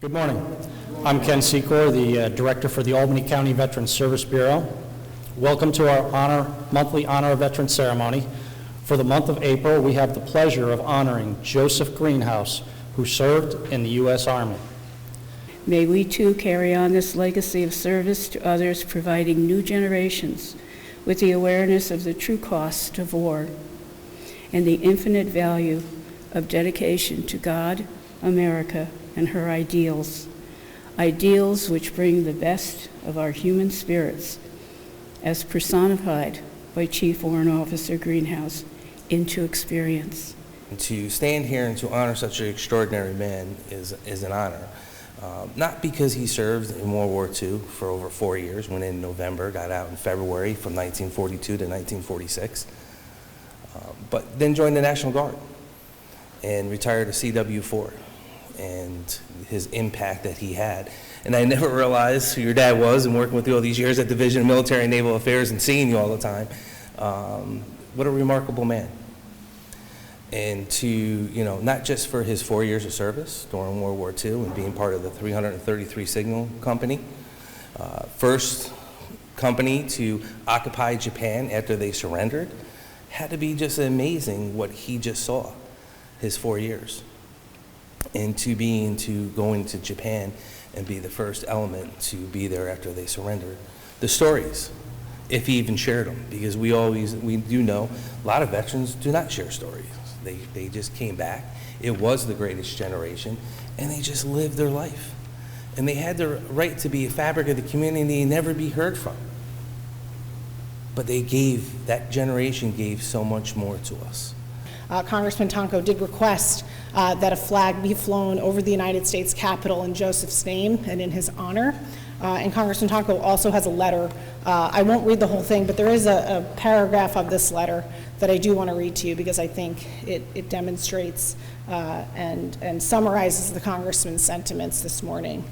Good morning. I'm Ken Secor, the Director for the Albany County Veterans Service Bureau. Welcome to our monthly Honor of Veterans ceremony. For the month of April, we have the pleasure of honoring Joseph Greenhouse, who served in the U.S. Army. May we too carry on this legacy of service to others, providing new generations with the awareness of the true cost of war and the infinite value of dedication to God, America, and her ideals which bring the best of our human spirits, as personified by Chief Warrant Officer Greenhouse, into experience. To stand here and to honor such an extraordinary man is an honor. Not because he served in World War II for over 4 years, went in November, got out in February from 1942 to 1946, but then joined the National Guard and retired to CW4, and his impact that he had. And I never realized who your dad was, and working with you all these years at Division of Military and Naval Affairs and seeing you all the time. What a remarkable man. And to, not just for his 4 years of service during World War II and being part of the 333 Signal Company, first company to occupy Japan after they surrendered, had to be just amazing what he just saw, his 4 years. And to go into Japan and be the first element to be there after they surrendered. The stories, if he even shared them, because we do know a lot of veterans do not share stories. They just came back. It was the greatest generation, and they just lived their life. And they had the right to be a fabric of the community and never be heard from. But that generation gave so much more to us. Congressman Tonko did request that a flag be flown over the United States Capitol in Joseph's name and in his honor. And Congressman Tonko also has a letter. I won't read the whole thing, but there is a paragraph of this letter that I do want to read to you because I think it demonstrates and summarizes the Congressman's sentiments this morning.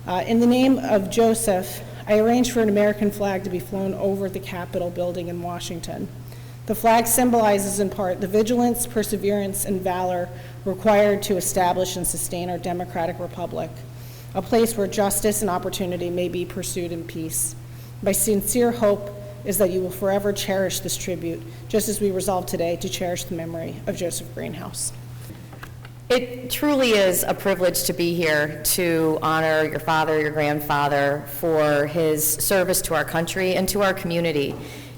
In the name of Joseph, I arranged for an American flag to be flown over the Capitol building in Washington. The flag symbolizes in part the vigilance, perseverance, and valor required to establish and sustain our democratic republic, a place where justice and opportunity may be pursued in peace. My sincere hope is that you will forever cherish this tribute, just as we resolve today to cherish the memory of Joseph Greenhouse. It truly is a privilege to be here to honor your father, your grandfather, for his service to our country and to our community.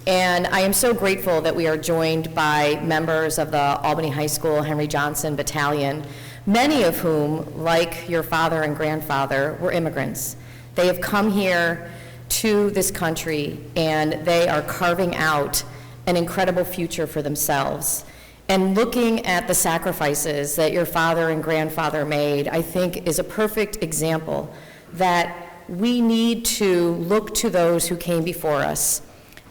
And I am so grateful that we are joined by members of the Albany High School Henry Johnson Battalion, many of whom, like your father and grandfather, were immigrants. They have come here to this country, and they are carving out an incredible future for themselves. And looking at the sacrifices that your father and grandfather made, I think is a perfect example that we need to look to those who came before us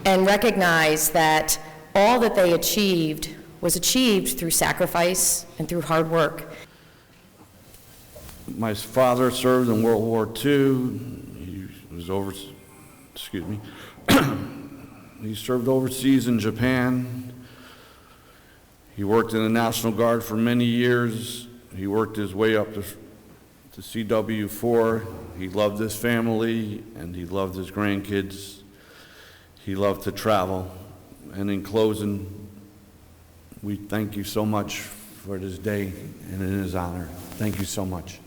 and recognize that all that they achieved was achieved through sacrifice and through hard work. My father served in World War II. He served overseas in Japan. He worked in the National Guard for many years. He worked his way up to CW4. He loved his family and he loved his grandkids. He loved to travel. And in closing, we thank you so much for this day and in his honor. Thank you so much.